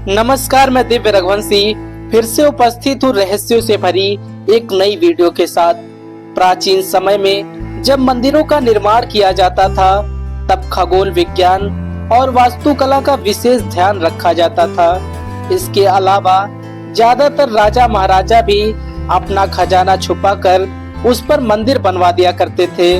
नमस्कार, मैं दिव्य रघुवंशी फिर से उपस्थित हूँ रहस्यों से भरी एक नई वीडियो के साथ। प्राचीन समय में जब मंदिरों का निर्माण किया जाता था, तब खगोल विज्ञान और वास्तुकला का विशेष ध्यान रखा जाता था। इसके अलावा ज्यादातर राजा महाराजा भी अपना खजाना छुपाकर उस पर मंदिर बनवा दिया करते थे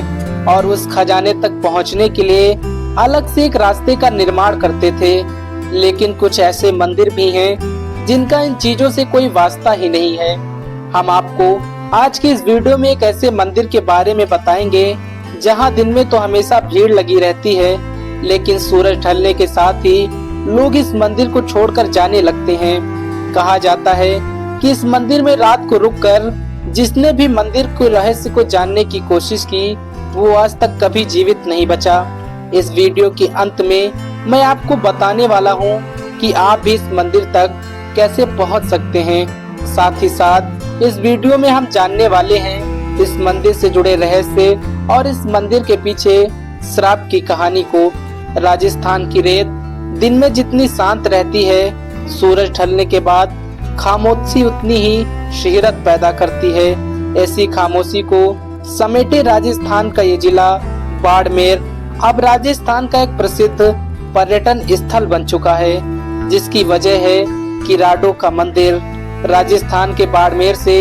और उस खजाने तक पहुंचने के लिए अलग से एक रास्ते का निर्माण करते थे। लेकिन कुछ ऐसे मंदिर भी हैं जिनका इन चीजों से कोई वास्ता ही नहीं है। हम आपको आज की इस वीडियो में एक ऐसे मंदिर के बारे में बताएंगे जहां दिन में तो हमेशा भीड़ लगी रहती है, लेकिन सूरज ढलने के साथ ही लोग इस मंदिर को छोड़कर जाने लगते हैं। कहा जाता है कि इस मंदिर में रात को रुककर जिसने भी मंदिर के रहस्य को जानने की कोशिश की, वो आज तक कभी जीवित नहीं बचा। इस वीडियो के अंत में मैं आपको बताने वाला हूँ कि आप भी इस मंदिर तक कैसे पहुँच सकते हैं। साथ ही साथ इस वीडियो में हम जानने वाले हैं इस मंदिर से जुड़े रहस्य और इस मंदिर के पीछे श्राप की कहानी को। राजस्थान की रेत दिन में जितनी शांत रहती है, सूरज ढलने के बाद खामोशी उतनी ही शहरत पैदा करती है। ऐसी खामोशी को समेटे राजस्थान का ये जिला बाड़मेर अब राजस्थान का एक प्रसिद्ध पर्यटन स्थल बन चुका है, जिसकी वजह है किराडो का मंदिर। राजस्थान के बाड़मेर से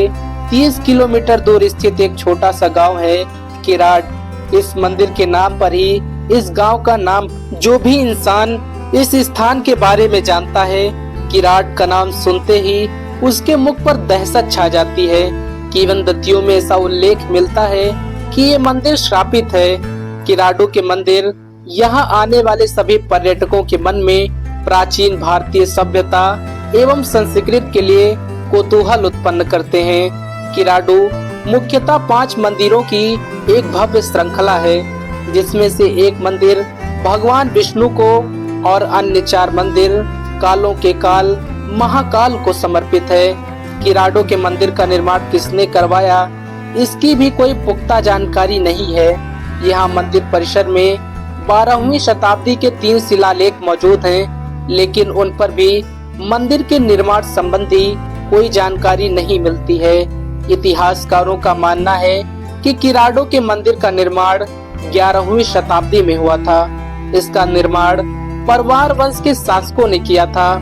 30 किलोमीटर दूर स्थित एक छोटा सा गांव है किराड। इस मंदिर के नाम पर ही इस गांव का नाम। जो भी इंसान इस स्थान के बारे में जानता है, किराड का नाम सुनते ही उसके मुख पर दहशत छा जाती है। किंवदंतियों में ऐसा उल्लेख मिलता है कि ये मंदिर श्रापित है। किराडो के मंदिर यहाँ आने वाले सभी पर्यटकों के मन में प्राचीन भारतीय सभ्यता एवं संस्कृति के लिए कौतूहल उत्पन्न करते हैं। किराडो मुख्यतः 5 मंदिरों की एक भव्य श्रृंखला है, जिसमें से एक मंदिर भगवान विष्णु को और अन्य 4 मंदिर कालों के काल महाकाल को समर्पित है। किराडो के मंदिर का निर्माण किसने करवाया, इसकी भी कोई पुख्ता जानकारी नहीं है। यहाँ मंदिर परिसर में 12वीं शताब्दी के 3 शिलालेख मौजूद हैं, लेकिन उन पर भी मंदिर के निर्माण संबंधी कोई जानकारी नहीं मिलती है। इतिहासकारों का मानना है कि किराडो के मंदिर का निर्माण 11वीं शताब्दी में हुआ था। इसका निर्माण परवार वंश के शासकों ने किया था।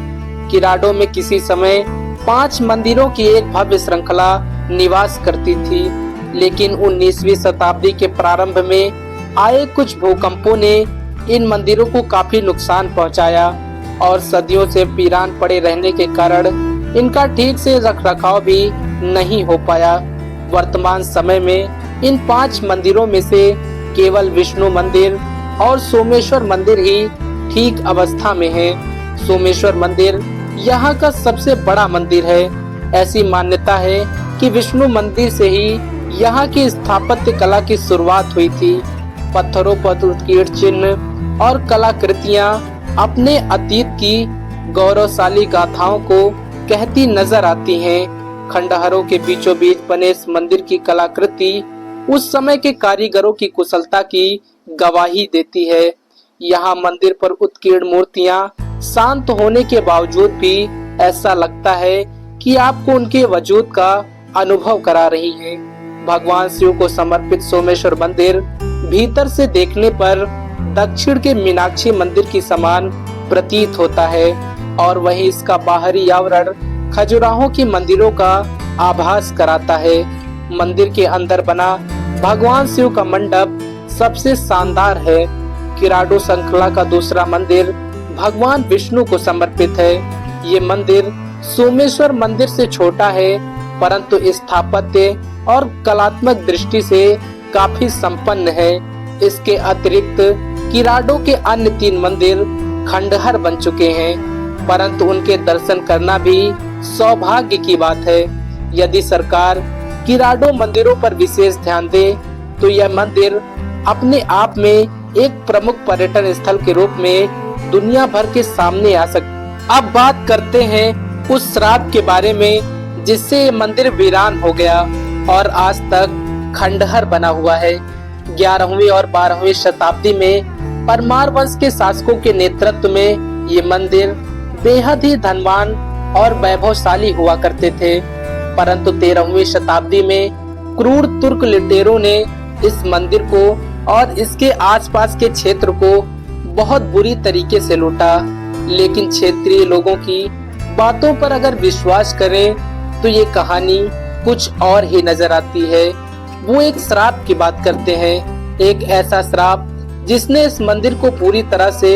किराडो में किसी समय 5 मंदिरों की एक भव्य श्रृंखला निवास करती थी, लेकिन 19वीं शताब्दी के प्रारंभ में आए कुछ भूकंपों ने इन मंदिरों को काफी नुकसान पहुंचाया और सदियों से वीरान पड़े रहने के कारण इनका ठीक से रखरखाव भी नहीं हो पाया। वर्तमान समय में इन 5 मंदिरों में से केवल विष्णु मंदिर और सोमेश्वर मंदिर ही ठीक अवस्था में है। सोमेश्वर मंदिर यहाँ का सबसे बड़ा मंदिर है। ऐसी मान्यता है कि विष्णु मंदिर से ही यहाँ की स्थापत्य कला की शुरुआत हुई थी। पत्थरों पर उत्कीर्ण चिन्ह और कलाकृतियाँ अपने अतीत की गौरवशाली गाथाओं को कहती नजर आती हैं। खंडहरों के बीचों बीच बने इस मंदिर की कलाकृति उस समय के कारीगरों की कुशलता की गवाही देती है। यहाँ मंदिर पर उत्कीर्ण मूर्तियाँ शांत होने के बावजूद भी ऐसा लगता है कि आपको उनके वजूद का अनुभव करा रही है। भगवान शिव को समर्पित सोमेश्वर मंदिर भीतर से देखने पर दक्षिण के मीनाक्षी मंदिर की समान प्रतीत होता है, और वहीं इसका बाहरी आवरण खजुराहों की मंदिरों का आभास कराता है। मंदिर के अंदर बना भगवान शिव का मंडप सबसे शानदार है। किराडो श्रृंखला का दूसरा मंदिर भगवान विष्णु को समर्पित है। ये मंदिर सोमेश्वर मंदिर से छोटा है, परंतु स्थापत्य और कलात्मक दृष्टि से काफी संपन्न है। इसके अतिरिक्त किराडो के अन्य 3 मंदिर खंडहर बन चुके हैं, परंतु उनके दर्शन करना भी सौभाग्य की बात है। यदि सरकार किराडो मंदिरों पर विशेष ध्यान दे, तो यह मंदिर अपने आप में एक प्रमुख पर्यटन स्थल के रूप में दुनिया भर के सामने आ सकता। अब बात करते हैं उस श्राप के बारे में जिससे ये मंदिर वीरान हो गया और आज तक खंडहर बना हुआ है। 11वीं और 12वीं शताब्दी में परमार वंश के शासकों के नेतृत्व में ये मंदिर बेहद ही धनवान और वैभवशाली हुआ करते थे। परंतु 13वीं शताब्दी में क्रूर तुर्क लुटेरों ने इस मंदिर को और इसके आसपास के क्षेत्र को बहुत बुरी तरीके से लूटा। लेकिन क्षेत्रीय लोगों की बातों पर अगर विश्वास करें तो ये कहानी कुछ और ही नजर आती है। वो एक श्राप की बात करते हैं, एक ऐसा श्राप जिसने इस मंदिर को पूरी तरह से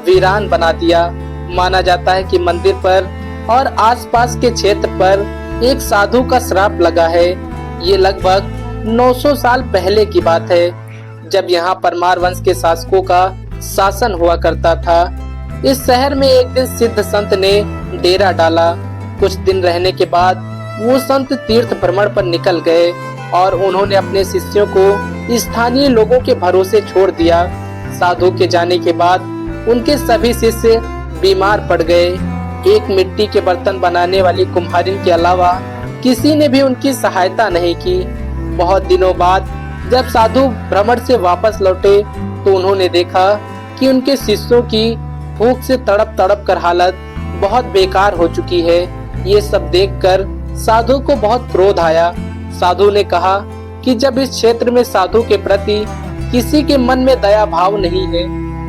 वीरान बना दिया। माना जाता है कि मंदिर पर और आसपास के क्षेत्र पर एक साधु का श्राप लगा है। ये लगभग 900 साल पहले की बात है, जब यहाँ परमार वंश के शासकों का शासन हुआ करता था। इस शहर में एक दिन सिद्ध संत ने डेरा डाला। कुछ दिन रहने के बाद वो संत तीर्थ भ्रमण पर निकल गए और उन्होंने अपने शिष्यों को स्थानीय लोगों के भरोसे छोड़ दिया। साधु के जाने के बाद उनके सभी शिष्य बीमार पड़ गए। एक मिट्टी के बर्तन बनाने वाली कुम्हारिन के अलावा किसी ने भी उनकी सहायता नहीं की। बहुत दिनों बाद जब साधु भ्रमण से वापस लौटे तो उन्होंने देखा कि उनके शिष्यों की भूख से तड़प तड़प कर हालत बहुत बेकार हो चुकी है। ये सब देखकर साधु को बहुत क्रोध आया। साधु ने कहा कि जब इस क्षेत्र में साधु के प्रति किसी के मन में दया भाव नहीं है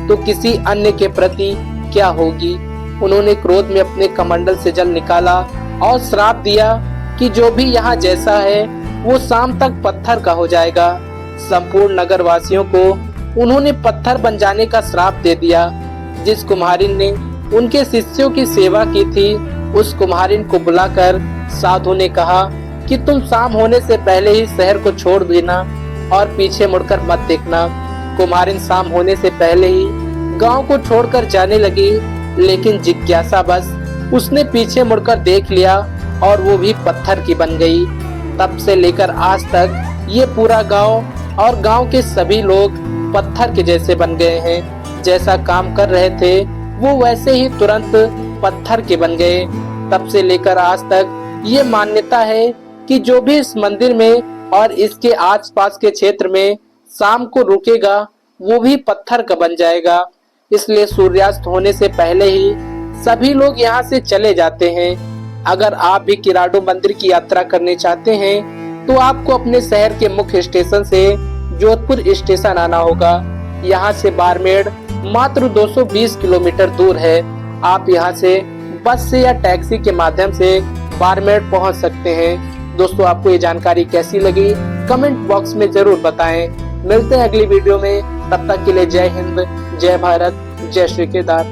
तो किसी अन्य के प्रति क्या होगी। उन्होंने क्रोध में अपने कमंडल से जल निकाला और श्राप दिया कि जो भी यहाँ जैसा है वो शाम तक पत्थर का हो जाएगा। संपूर्ण नगर वासियों को उन्होंने पत्थर बन जाने का श्राप दे दिया। जिस कुम्हारिन ने उनके शिष्यों की सेवा की थी उस कुम्हारिन को बुलाकर साधु ने कहा कि तुम शाम होने से पहले ही शहर को छोड़ देना और पीछे मुड़कर मत देखना। कुम्हारिन शाम होने से पहले ही गांव को छोड़कर जाने लगी, लेकिन जिज्ञासा बस उसने पीछे मुड़कर देख लिया और वो भी पत्थर की बन गई। तब से लेकर आज तक ये पूरा गांव और गांव के सभी लोग पत्थर के जैसे बन गए हैं। जैसा काम कर रहे थे वो वैसे ही तुरंत पत्थर के बन गए। तब से लेकर आज तक ये मान्यता है कि जो भी इस मंदिर में और इसके आसपास के क्षेत्र में शाम को रुकेगा वो भी पत्थर का बन जाएगा। इसलिए सूर्यास्त होने से पहले ही सभी लोग यहाँ से चले जाते हैं। अगर आप भी किराडू मंदिर की यात्रा करने चाहते हैं तो आपको अपने शहर के मुख्य स्टेशन से जोधपुर स्टेशन आना होगा। यहाँ से बारमेड़ मात्र 220 किलोमीटर दूर है। आप यहाँ से बस से या टैक्सी के माध्यम से बारमेड़ पहुँच सकते हैं। दोस्तों, आपको ये जानकारी कैसी लगी कमेंट बॉक्स में जरूर बताएं। मिलते हैं अगली वीडियो में, तब तक के लिए जय हिंद, जय भारत, जय श्री केदार।